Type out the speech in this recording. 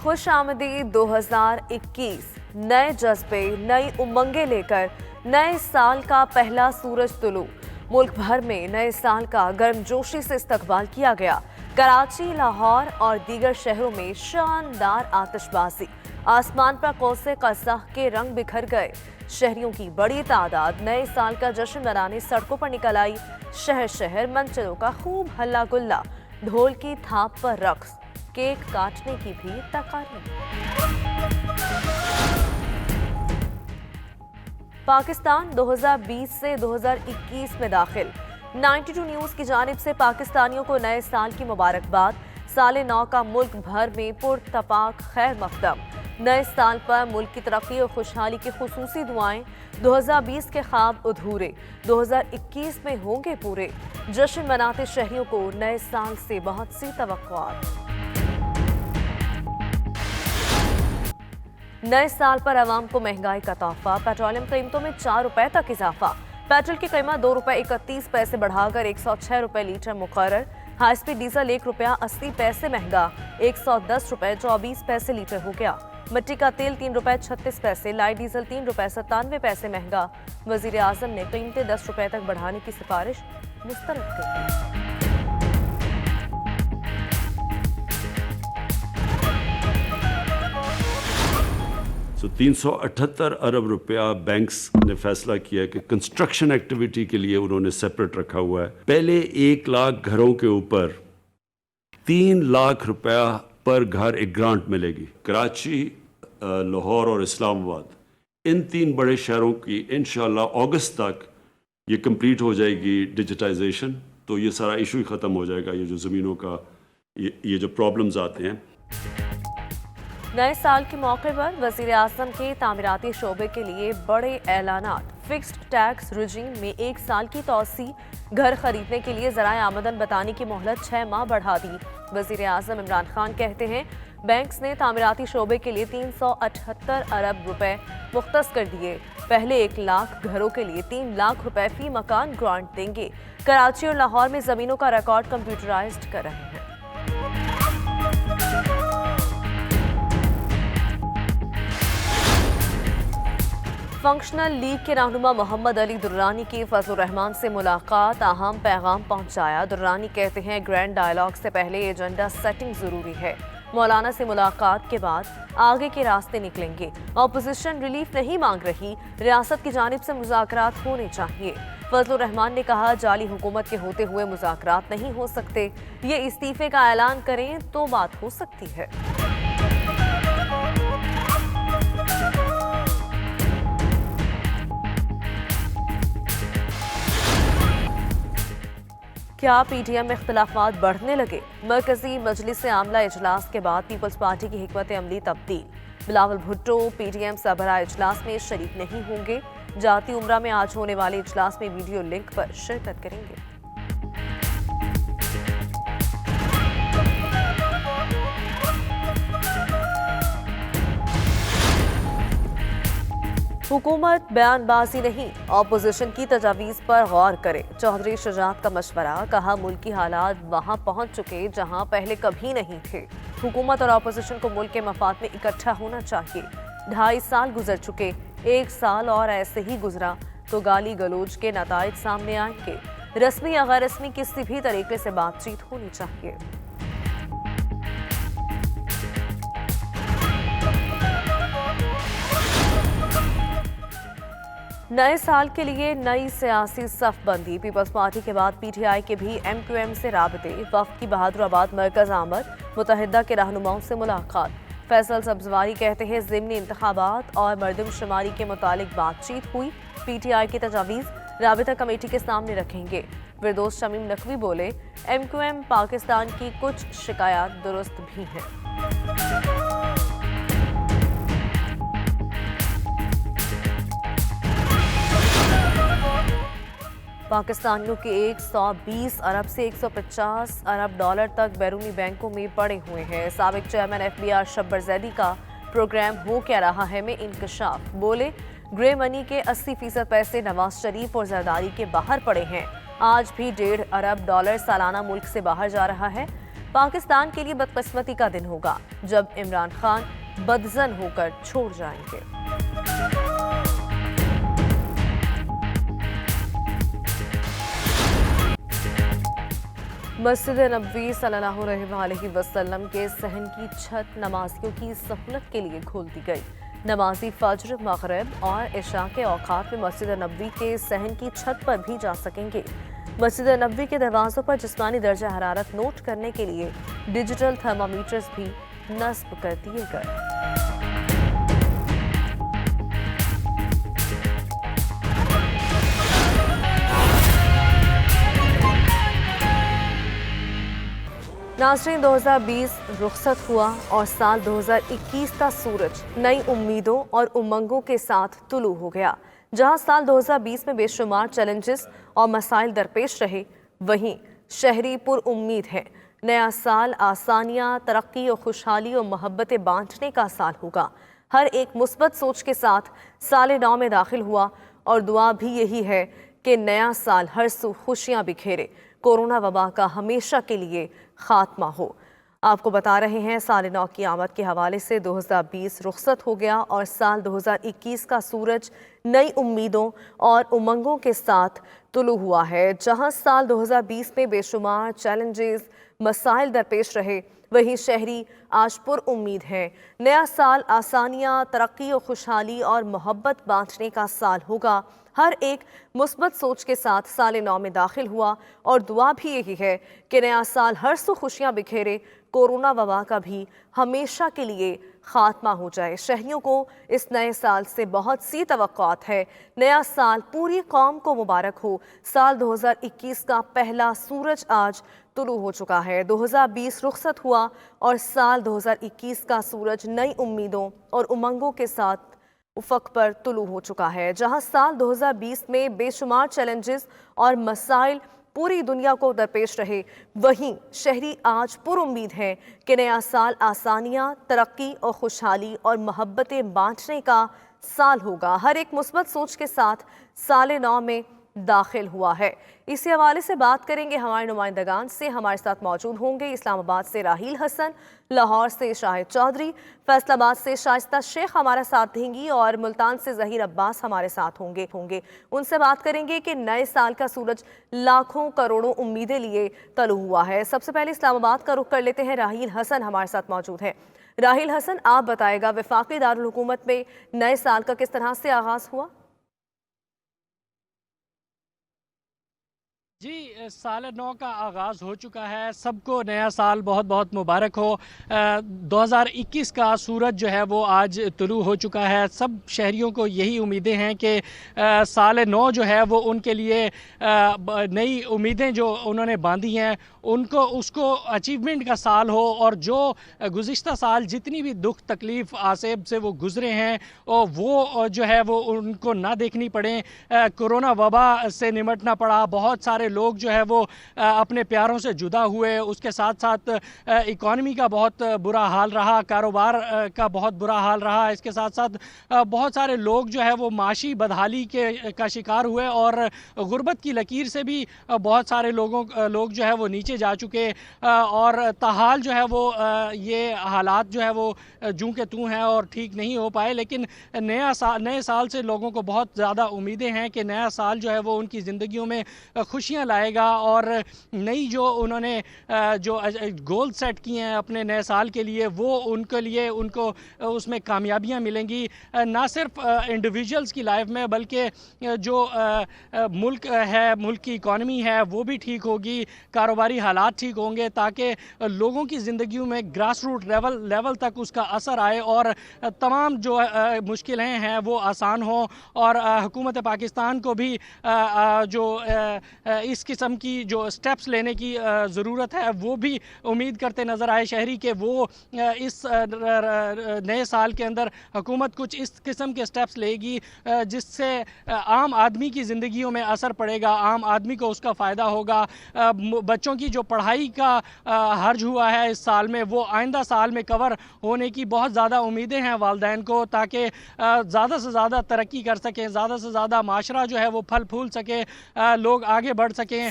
खुश आमदीद 2021 नए जज्बे नई उमंगें लेकर नए साल का पहला सूरज तुलू। मुल्क भर में नए साल का गर्मजोशी से इस्तकबाल किया गया। कराची, लाहौर और दीगर शहरों में शानदार आतिशबाजी, आसमान पर कौसे कज़ाह के रंग बिखर गए। शहरियों की बड़ी तादाद नए साल का जश्न मनाने सड़कों पर निकल आई। शहर शहर मंचलों का खूब हल्ला गुल्ला, ढोल की थाप पर रक्स, केक काटने की भी तकारीफ। पाकिस्तान 2020 से 2021 में दाखिल। 92 न्यूज़ की जानिब से पाकिस्तानियों को नए साल की मुबारकबाद। साल नौ का मुल्क भर में पुरतपाक खैर मकदम। नए साल पर मुल्क की तरक्की और खुशहाली की खुसूसी दुआएं। 2020 के ख्वाब अधूरे 2021 में होंगे पूरे। जश्न मनाते शहरियों को नए साल से बहुत सी तवक्कुआत। नए साल पर आवाम को महंगाई का तोहफा। पेट्रोलियम कीमतों में 4 रुपए तक इजाफा। पेट्रोल की कीमत 2 रुपए 31 पैसे बढ़ाकर 106 रुपए लीटर मुकर्रर। हाई स्पीड डीजल 1 रुपया 80 पैसे महंगा, 110 रुपए 24 पैसे लीटर हो गया। मिट्टी का तेल 3 रुपए 36 पैसे, लाइट डीजल 3 रुपए 97 पैसे महंगा। वजीर आजम ने कीमतें 10 रुपए तक बढ़ाने की सिफारिश मुस्तरद कर दी। So 378 अरब रुपया बैंक्स ने फैसला किया कि कंस्ट्रक्शन एक्टिविटी के लिए उन्होंने सेपरेट रखा हुआ है। पहले 1 लाख घरों के ऊपर 3 लाख रुपया पर घर एक ग्रांट मिलेगी। कराची, लाहौर और इस्लामाबाद, इन 3 बड़े शहरों की इंशाल्लाह अगस्त तक ये कंप्लीट हो जाएगी डिजिटाइजेशन। तो ये सारा इशू ही ख़त्म हो जाएगा। ये जो ज़मीनों का ये जो प्रॉब्लम्स आते हैं। नए साल के मौके पर वजीर आजम के तामीराती शोबे के लिए बड़े ऐलानात। फिक्स्ड टैक्स रजीम में 1 साल की तोसी। घर खरीदने के लिए ज़राए आमदन बताने की मोहलत 6 माह बढ़ा दी। वजीर आजम इमरान खान कहते हैं बैंक्स ने तामीराती शोबे के लिए 378 अरब रुपए मुख्तस कर दिए। पहले 1 लाख घरों के लिए 3 लाख रुपए फी मकान ग्रांट देंगे। कराची और लाहौर में ज़मीनों का रिकॉर्ड कंप्यूटराइज्ड कर रहे हैं। फंक्शनल लीग के रहनुमा मोहम्मद अली दुर्रानी की फजलुर रहमान से मुलाकात। अहम पैगाम पहुंचाया। दुर्रानी कहते हैं ग्रैंड डायलॉग से पहले एजेंडा सेटिंग जरूरी है। मौलाना से मुलाकात के बाद आगे के रास्ते निकलेंगे। ऑपोजिशन रिलीफ नहीं मांग रही, रियासत की जानिब से मुज़ाकरात होने चाहिए। फजलुर रहमान ने कहा जाली हुकूमत के होते हुए मुज़ाकरात नहीं हो सकते। ये इस्तीफे का ऐलान करें तो बात हो सकती है। क्या पीटीएम में इख्तिलाफात बढ़ने लगे? मरकजी मजलिस आमला इजलास के बाद पीपल्स पार्टी की हिकमत अमली तब्दील। बिलावल भुट्टो पीटीएम सरबराह इजलास में शरीक नहीं होंगे। जाती उम्रा में आज होने वाले इजलास में वीडियो लिंक पर शिरकत करेंगे। हुकूमत बयानबाजी नहीं, ऑपोजिशन की तजावीज़ पर गौर करे। चौधरी शुजात का मशवरा। कहा मुल्की हालात वहां पहुंच चुके जहां पहले कभी नहीं थे। हुकूमत और ऑपोजिशन को मुल्क के मफाद में इकट्ठा होना चाहिए। 2.5 साल गुजर चुके, 1 साल और ऐसे ही गुजरा तो गाली गलोच के नताइज सामने आएंगे। रस्मी या गैर रस्मी किसी भी तरीके से बातचीत होनी चाहिए। नए साल के लिए नई सियासी सफबंदी। पीपल्स पार्टी के बाद पीटीआई के भी एमक्यूएम से राबते। वफ्द की बहादुराबाद मरकज आमद। मुतहदा के रहनुमाओं से मुलाकात। फैसल सब्जवारी कहते हैं ज़िमनी इंतखाबात और मरदमशुमारी के मुतालिक बातचीत हुई। पीटीआई की तजावीज़ राबिता कमेटी के सामने रखेंगे। फिरदौस शमीम नकवी बोले एमक्यूएम पाकिस्तान की कुछ शिकायत दुरुस्त भी हैं। पाकिस्तानियों के 120 अरब से 150 अरब डॉलर तक बैरूनी बैंकों में पड़े हुए हैं। साबिक चेयरमैन एफबीआर शब्बर जैदी का प्रोग्राम हो क्या रहा है में इंकशाफ। बोले ग्रे मनी के 80% पैसे नवाज शरीफ और जरदारी के बाहर पड़े हैं। आज भी 1.5 अरब डॉलर सालाना मुल्क से बाहर जा रहा है। पाकिस्तान के लिए बदकिस्मती का दिन होगा जब इमरान खान बदजन होकर छोड़ जाएंगे। मस्जिद नबवी सल्लल्लाहु अलैहि वसल्लम के सहन की छत नमाजियों की सहूलत के लिए खोल दी गई। नमाजी फज्र, मगरिब और इशा के औकात में मस्जिद नबवी के सहन की छत पर भी जा सकेंगे। मस्जिद नबवी के दरवाजों पर जिस्मानी दर्जा हरारत नोट करने के लिए डिजिटल थर्मामीटर्स भी नस्ब कर दिए गए। नाज़रीन, 2020 रुखसत हुआ और साल 2021 का सूरज नई उम्मीदों और उमंगों के साथ तुलू हो गया। जहां साल 2020 में बेशुमार चैलेंजेस और मसाइल दरपेश रहे, वहीं शहरी पुरउम्मीद है। नया साल आसानियां, तरक्की और खुशहाली और मोहब्बतें बांटने का साल होगा। हर एक मुस्बत सोच के साथ साल नौ में दाखिल हुआ और दुआ भी यही है कि नया साल हर सू खुशियां बिखेरे, कोरोना वबा का हमेशा के लिए खात्मा हो। आपको बता रहे हैं, साल नौ की आमद के हवाले से 2020 रुखसत हो गया और साल 2021 का सूरज नई उम्मीदों और उमंगों के साथ तुलू हुआ है। जहां साल 2020 में बेशुमार चैलेंजेस, मसाइल दरपेश रहे, वहीं शहरी आज पुर उम्मीद है। नया साल आसानियां, तरक्की और खुशहाली और मोहब्बत बांटने का साल होगा। हर एक मुस्बत सोच के साथ साल नौ में दाखिल हुआ और दुआ भी यही है कि नया साल हर सू खुशियां बिखेरे, कोरोना वबा का भी हमेशा के लिए खात्मा हो जाए। शहरियों को इस नए साल से बहुत सी तवक्कुआत है। नया साल पूरी कौम को मुबारक हो। साल 2021 का पहला सूरज आज तुलू हो चुका है। 2020 रुखसत हुआ और साल 2021 का सूरज नई उम्मीदों और उमंगों के साथ उफक पर तुलू हो चुका है। जहां साल 2020 में बेशुमार चैलेंजेस और मसाइल पूरी दुनिया को दरपेश रहे, वहीं शहरी आज पुरुम्मीद हैं कि नया साल आसानियां, तरक्की और खुशहाली और मोहब्बतें बांटने का साल होगा। हर एक मुस्बत सोच के साथ साल नौ में दाखिल हुआ है। इसी हवाले से बात करेंगे हमारे नुमाइंदगान से। हमारे साथ मौजूद होंगे इस्लामाबाद से राहील हसन, लाहौर से शाहिद चौधरी, फैसलाबाद से शाइस्ता शेख हमारा साथ देंगी और मुल्तान से जहीर अब्बास हमारे साथ होंगे। उनसे बात करेंगे कि नए साल का सूरज लाखों करोड़ों उम्मीदें लिए तलू हुआ है। सबसे पहले इस्लामाबाद का रुख कर लेते हैं। राहील हसन हमारे साथ मौजूद है। राहील हसन, आप बताएगा, वफाकी दारुल हुकूमत में नए साल का किस तरह से आगाज हुआ? जी, साल नौ का आगाज़ हो चुका है। सबको नया साल बहुत बहुत मुबारक हो। 2021 का सूरज जो है वो आज तुलू हो चुका है। सब शहरियों को यही उम्मीदें हैं कि साल नौ जो है वो उनके लिए नई उम्मीदें जो उन्होंने बांधी हैं उनको उसको अचीवमेंट का साल हो, और जो गुज़िश्ता साल जितनी भी दुख तकलीफ़ आसेब से वो गुज़रे हैं और वो जो है वो उनको ना देखनी पड़े। कोरोना वबा से निमटना पड़ा, बहुत सारे लोग जो है वो अपने प्यारों से जुदा हुए, उसके साथ साथ इकॉनमी का बहुत बुरा हाल रहा, कारोबार का बहुत बुरा हाल रहा। इसके साथ साथ बहुत सारे लोग जो है वो माशी बदहाली का शिकार हुए और गुर्बत की लकीर से भी बहुत सारे लोग जो है वो नीचे जा चुके, और ताहाल जो है वो ये हालात जो है वो जूं के तूं हैं और ठीक नहीं हो पाए। लेकिन नए साल से लोगों को बहुत ज़्यादा उम्मीदें हैं कि नया साल जो है वो उनकी ज़िंदगियों में खुशियां लाएगा, और नई जो उन्होंने जो गोल सेट किए हैं अपने नए साल के लिए वो उनके लिए उनको उसमें कामयाबियां मिलेंगी, ना सिर्फ इंडिविजुअल्स की लाइफ में बल्कि जो मुल्क है, मुल्क की इकॉनमी है वो भी ठीक होगी, कारोबारी हालात ठीक होंगे, ताकि लोगों की ज़िंदगियों में ग्रास रूट लेवल तक उसका असर आए और तमाम जो मुश्किलें हैं वो आसान हो। और हुकूमत पाकिस्तान को भी जो इस किस्म की जो स्टेप्स लेने की ज़रूरत है वो भी उम्मीद करते नज़र आए शहरी के वो इस नए साल के अंदर हुकूमत कुछ इस किस्म के स्टेप्स लेगी जिससे आम आदमी की ज़िंदगियों में असर पड़ेगा, आम आदमी को उसका फ़ायदा होगा। बच्चों की जो पढ़ाई का हर्ज हुआ है इस साल में वो आइंदा साल में कवर होने की बहुत ज़्यादा उम्मीदें हैं वालिदैन को, ताकि ज़्यादा से ज़्यादा तरक्की कर सकें, ज़्यादा से ज़्यादा माशरा जो है वो फल फूल सके, लोग आगे बढ़ सकें।